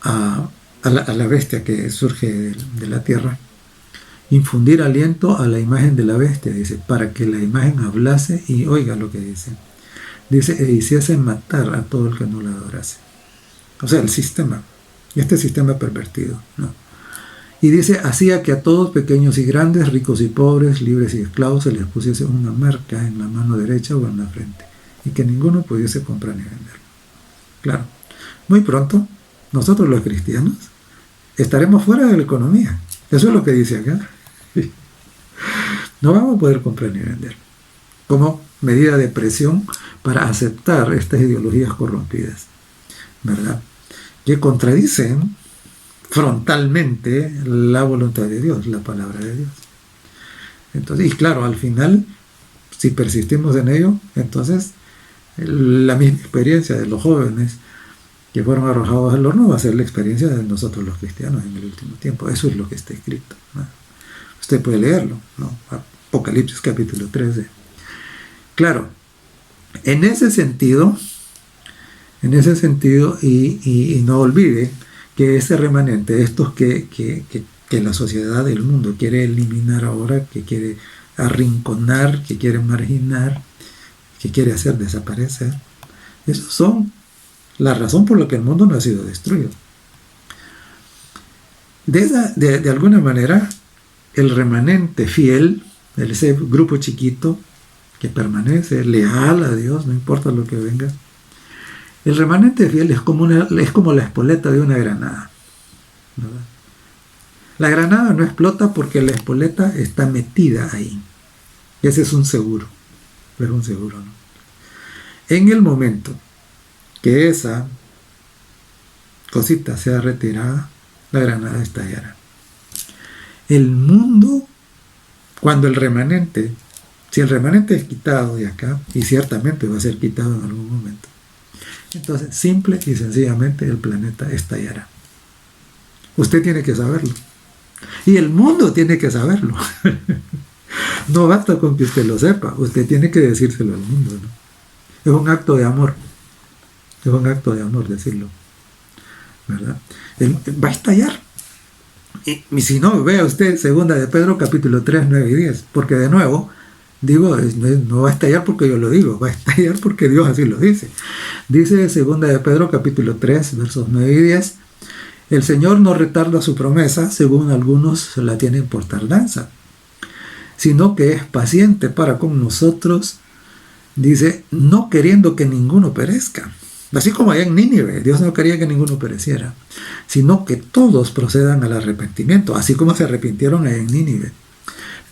a la bestia que surge de la tierra infundir aliento a la imagen de la bestia, dice, para que la imagen hablase y oiga lo que dice. Dice, e hiciese matar a todo el que no la adorase. O sea, el sistema, este sistema pervertido, ¿no? Y dice, hacía que a todos, pequeños y grandes, ricos y pobres, libres y esclavos, se les pusiese una marca en la mano derecha o en la frente, y que ninguno pudiese comprar ni vender. Claro, muy pronto, nosotros los cristianos estaremos fuera de la economía. Eso es lo que dice acá. No vamos a poder comprar ni vender, como medida de presión para aceptar estas ideologías corrompidas, ¿verdad? Que contradicen frontalmente la voluntad de Dios, la palabra de Dios. Entonces, y claro, al final, si persistimos en ello, entonces la misma experiencia de los jóvenes que fueron arrojados al horno va a ser la experiencia de nosotros los cristianos en el último tiempo. Eso es lo que está escrito, ¿no? Usted puede leerlo, ¿no? Apocalipsis capítulo 13. Claro, en ese sentido, y no olvide que ese remanente, estos que la sociedad del mundo quiere eliminar ahora, que quiere arrinconar, que quiere marginar, que quiere hacer desaparecer, esos son la razón por la que el mundo no ha sido destruido. De alguna manera, el remanente fiel, ese grupo chiquito que permanece leal a Dios, no importa lo que venga, el remanente fiel es como la espoleta de una granada, ¿verdad? La granada no explota porque la espoleta está metida ahí. Ese es un seguro. Es un seguro, ¿no? En el momento que esa cosita sea retirada, la granada estallará. El mundo, cuando si el remanente es quitado de acá, y ciertamente va a ser quitado en algún momento, entonces simple y sencillamente el planeta estallará. Usted tiene que saberlo. Y el mundo tiene que saberlo. No basta con que usted lo sepa, usted tiene que decírselo al mundo, ¿no? Es un acto de amor. decirlo, ¿verdad? Va a estallar. Y si no, vea usted segunda de Pedro capítulo 3, 9 y 10, porque de nuevo, digo, no va a estallar porque yo lo digo, va a estallar porque Dios así lo dice. Dice segunda de Pedro capítulo 3, versos 9 y 10, el Señor no retarda su promesa, según algunos la tienen por tardanza, sino que es paciente para con nosotros, dice, no queriendo que ninguno perezca. Así como allá en Nínive, Dios no quería que ninguno pereciera, sino que todos procedan al arrepentimiento, así como se arrepintieron allá en Nínive.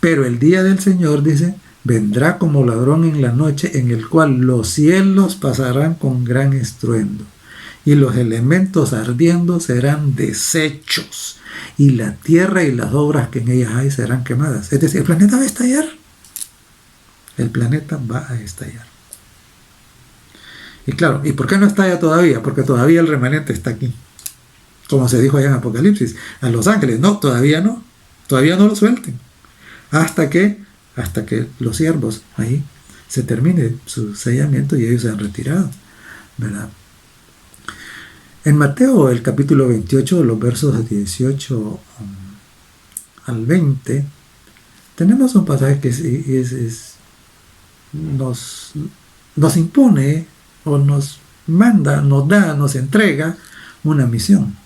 Pero el día del Señor, dice, vendrá como ladrón en la noche, en el cual los cielos pasarán con gran estruendo, y los elementos ardiendo serán deshechos, y la tierra y las obras que en ellas hay serán quemadas. Es decir, el planeta va a estallar. El planeta va a estallar. Y claro, ¿y por qué no estalla todavía? Porque todavía el remanente está aquí. Como se dijo allá en Apocalipsis, a los ángeles, no, todavía no lo suelten. Hasta que los siervos ahí se termine su sellamiento y ellos se han retirado, ¿verdad? En Mateo, el capítulo 28, los versos 18 al 20, tenemos un pasaje que nos impone o nos manda, nos entrega una misión.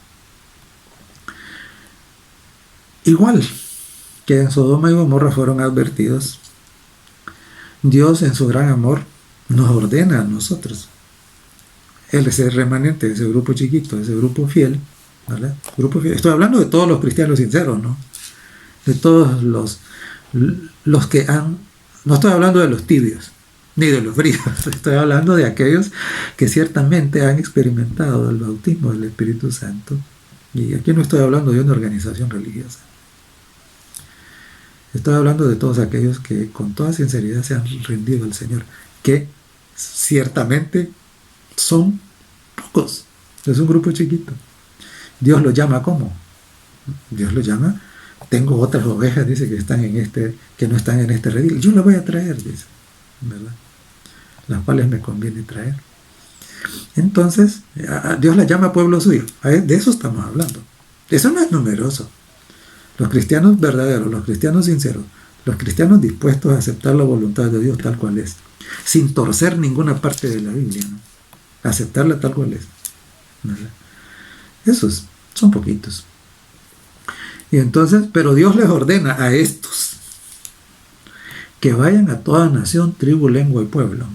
Igual que en Sodoma y Gomorra fueron advertidos, Dios en su gran amor nos ordena a nosotros, ese remanente, ese grupo chiquito, ese grupo fiel, ¿verdad? Grupo fiel. Estoy hablando de todos los cristianos sinceros, ¿no? De todos los que han... No estoy hablando de los tibios, ni de los fríos. Estoy hablando de aquellos que ciertamente han experimentado el bautismo del Espíritu Santo. Y aquí no estoy hablando de una organización religiosa. Estoy hablando de todos aquellos que con toda sinceridad se han rendido al Señor, que ciertamente son pocos, es un grupo chiquito. Dios lo llama ¿cómo? Dios lo llama, tengo otras ovejas, dice, que no están en este redil, yo las voy a traer, dice, ¿verdad? Las cuales me conviene traer. Entonces, Dios las llama pueblo suyo, de eso estamos hablando. Eso no es numeroso. Los cristianos verdaderos, los cristianos sinceros, los cristianos dispuestos a aceptar la voluntad de Dios tal cual es, sin torcer ninguna parte de la Biblia, ¿no? Aceptarla tal cual es, ¿verdad? Esos son poquitos. Y entonces, pero Dios les ordena a estos que vayan a toda nación, tribu, lengua y pueblo,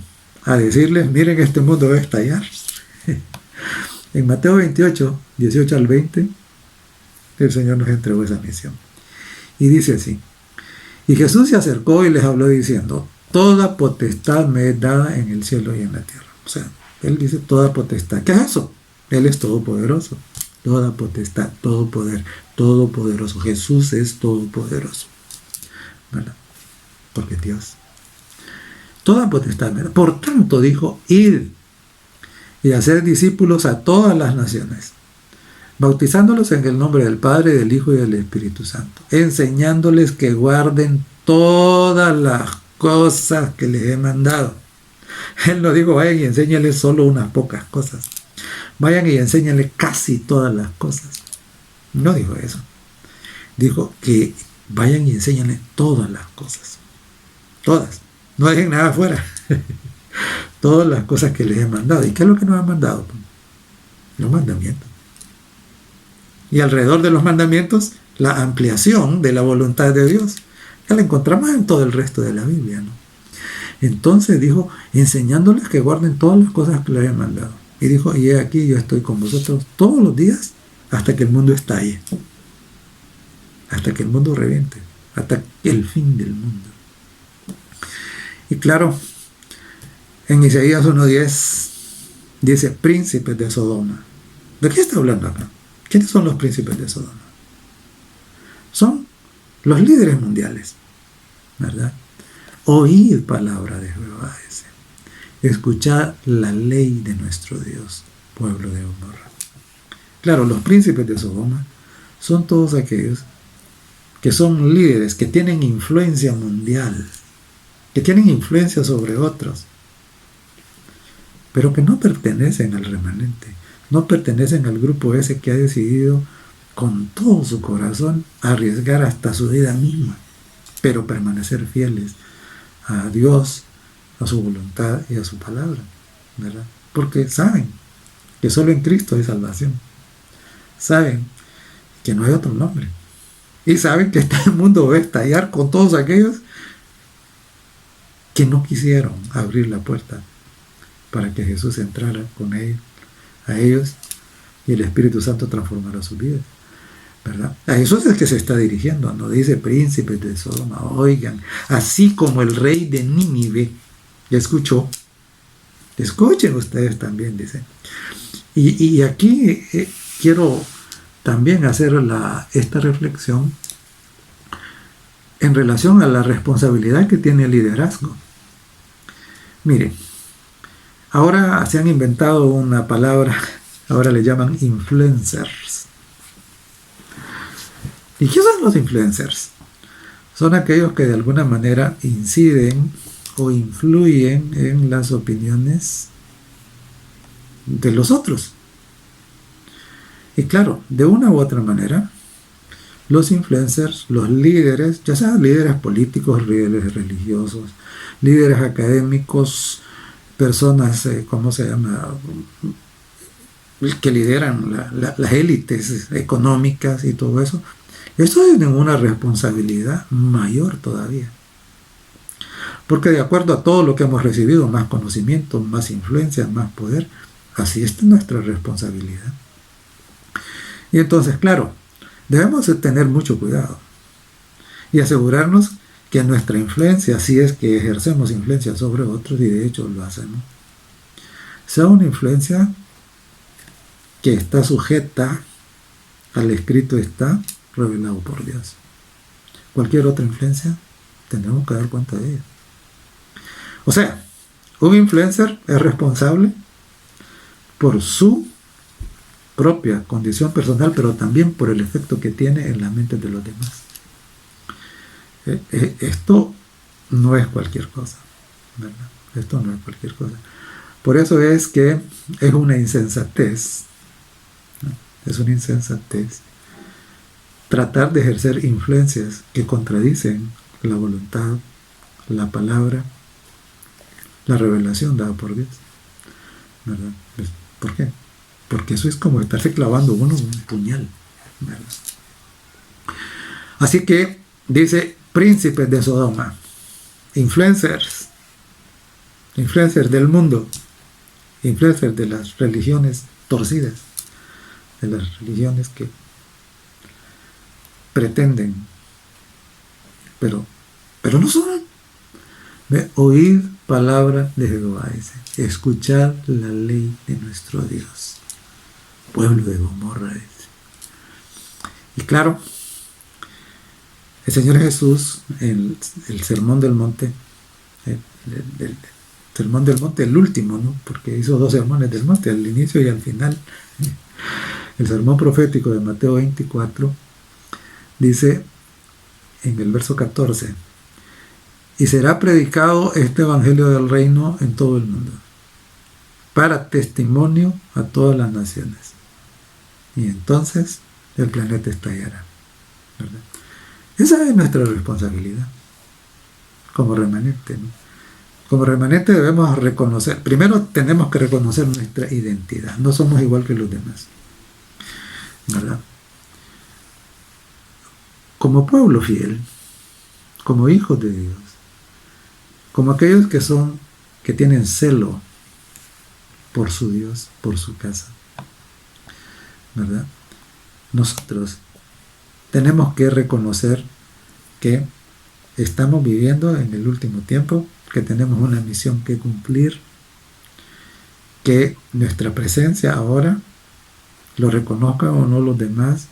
a decirles, miren, este mundo va a estallar. En Mateo 28, 18 al 20, el Señor nos entregó esa misión. Y dice así, y Jesús se acercó y les habló diciendo, toda potestad me es dada en el cielo y en la tierra. O sea, Él dice toda potestad. ¿Qué es eso? Él es todopoderoso. Toda potestad, todo poder, todopoderoso. Jesús es todopoderoso, ¿verdad? Porque es Dios. Toda potestad, ¿verdad? Por tanto, dijo, id y hacer discípulos a todas las naciones, bautizándolos en el nombre del Padre, del Hijo y del Espíritu Santo, enseñándoles que guarden todas las cosas que les he mandado. Él no dijo, vayan y enséñales solo unas pocas cosas. Vayan y enséñales casi todas las cosas. No dijo eso. Dijo que vayan y enséñales todas las cosas. Todas. No dejen nada afuera. Todas las cosas que les he mandado. ¿Y qué es lo que nos han mandado? Los mandamientos. Y alrededor de los mandamientos, la ampliación de la voluntad de Dios. Ya la encontramos en todo el resto de la Biblia, ¿no? Entonces dijo, enseñándoles que guarden todas las cosas que les he mandado. Y dijo, y he aquí, yo estoy con vosotros todos los días hasta que el mundo estalle. Hasta que el mundo reviente. Hasta el fin del mundo. Y claro, en Isaías 1:10 dice, príncipes de Sodoma. ¿De qué está hablando acá? ¿Quiénes son los príncipes de Sodoma? Son los líderes mundiales, ¿verdad? Oíd palabra de Jehová, dice. Escuchad la ley de nuestro Dios, pueblo de Gomorra. Claro, los príncipes de Sodoma son todos aquellos que son líderes, que tienen influencia mundial, que tienen influencia sobre otros, pero que no pertenecen al remanente, no pertenecen al grupo ese que ha decidido con todo su corazón, arriesgar hasta su vida misma, pero permanecer fieles a Dios, a su voluntad y a su palabra, ¿verdad? Porque saben que solo en Cristo hay salvación. Saben que no hay otro nombre. Y saben que este mundo va a estallar con todos aquellos que no quisieron abrir la puerta para que Jesús entrara con ellos, a ellos, y el Espíritu Santo transformara sus vidas, ¿verdad? A eso es que se está dirigiendo, no dice príncipes de Sodoma, oigan, así como el rey de Nínive escuchó, escuchen ustedes también, dice. Y aquí quiero también hacer esta reflexión en relación a la responsabilidad que tiene el liderazgo. Miren, ahora se han inventado una palabra, ahora le llaman influencers. ¿Y qué son los influencers? Son aquellos que de alguna manera inciden o influyen en las opiniones de los otros. Y claro, de una u otra manera, los influencers, los líderes, ya sean líderes políticos, líderes religiosos, líderes académicos, personas, ¿cómo se llama?, que lideran las élites económicas y todo eso, eso tienen una responsabilidad mayor todavía. Porque de acuerdo a todo lo que hemos recibido, más conocimiento, más influencia, más poder, así es nuestra responsabilidad. Y entonces, claro, debemos de tener mucho cuidado y asegurarnos que nuestra influencia, si es que ejercemos influencia sobre otros, y de hecho lo hacemos, sea una influencia que está sujeta al escrito está revelado por Dios. Cualquier otra influencia tendremos que dar cuenta de ella. O sea, un influencer es responsable por su propia condición personal, pero también por el efecto que tiene en la mente de los demás. Esto no es cualquier cosa, ¿verdad? Esto no es cualquier cosa. Por eso es que es una insensatez, ¿no? Es una insensatez tratar de ejercer influencias que contradicen la voluntad, la palabra, la revelación dada por Dios, ¿verdad? ¿Por qué? Porque eso es como estarse clavando uno un puñal, ¿verdad? Así que dice príncipes de Sodoma, influencers del mundo, influencers de las religiones torcidas, de las religiones que pretenden, pero no son. Oíd palabra de Jehová, dice, escuchad la ley de nuestro Dios, pueblo de Gomorra, dice. Y claro, el Señor Jesús, en el Sermón del Monte, el Sermón del Monte, el último, ¿no? Porque hizo 2 sermones del monte, al inicio y al final. El sermón profético de Mateo 24 dice en el verso 14, y será predicado este evangelio del reino en todo el mundo, para testimonio a todas las naciones. Y entonces el planeta estallará, ¿verdad? Esa es nuestra responsabilidad como remanente, ¿no? Como remanente debemos reconocer, primero tenemos que reconocer nuestra identidad, no somos igual que los demás, ¿verdad? Como pueblo fiel, como hijos de Dios, como aquellos que tienen celo por su Dios, por su casa, ¿verdad? Nosotros tenemos que reconocer que estamos viviendo en el último tiempo, que tenemos una misión que cumplir, que nuestra presencia ahora, lo reconozcan o no los demás,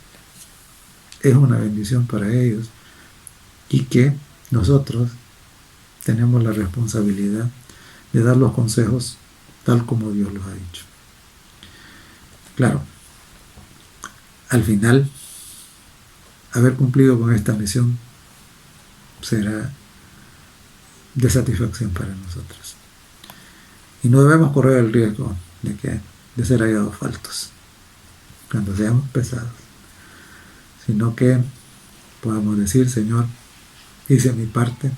es una bendición para ellos, y que nosotros tenemos la responsabilidad de dar los consejos tal como Dios los ha dicho. Claro, al final, haber cumplido con esta misión será de satisfacción para nosotros. Y no debemos correr el riesgo de ser hallados faltos cuando seamos pesados. sino que podamos decir, Señor, hice mi parte,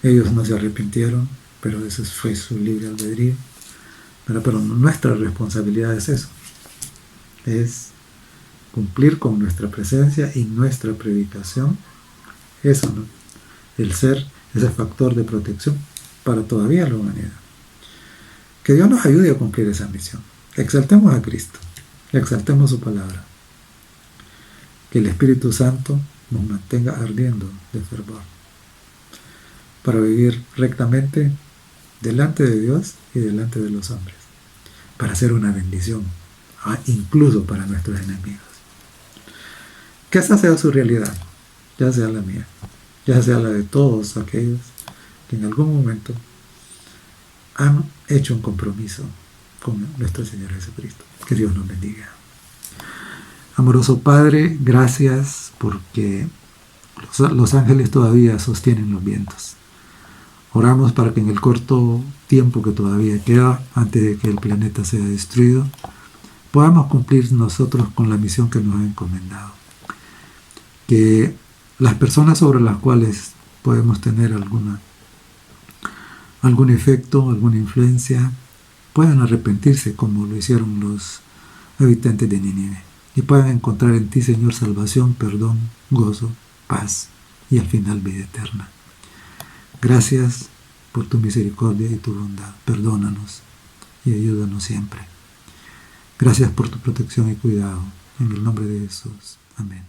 ellos no se arrepintieron, pero eso fue su libre albedrío, pero nuestra responsabilidad es eso, es cumplir con nuestra presencia y nuestra predicación, eso, ¿no? El ser ese factor de protección para todavía la humanidad. Que Dios nos ayude a cumplir esa misión. Exaltemos a Cristo, exaltemos su palabra. Que el Espíritu Santo nos mantenga ardiendo de fervor para vivir rectamente delante de Dios y delante de los hombres, para hacer una bendición, incluso para nuestros enemigos. Que esa sea su realidad, ya sea la mía, ya sea la de todos aquellos que en algún momento han hecho un compromiso con nuestro Señor Jesucristo. Que Dios nos bendiga. Amoroso Padre, gracias porque los ángeles todavía sostienen los vientos. Oramos para que en el corto tiempo que todavía queda, antes de que el planeta sea destruido, podamos cumplir nosotros con la misión que nos ha encomendado. Que las personas sobre las cuales podemos tener algún efecto, alguna influencia, puedan arrepentirse como lo hicieron los habitantes de Nínive y puedan encontrar en ti, Señor, salvación, perdón, gozo, paz y al final vida eterna. Gracias por tu misericordia y tu bondad. Perdónanos y ayúdanos siempre. Gracias por tu protección y cuidado. En el nombre de Jesús. Amén.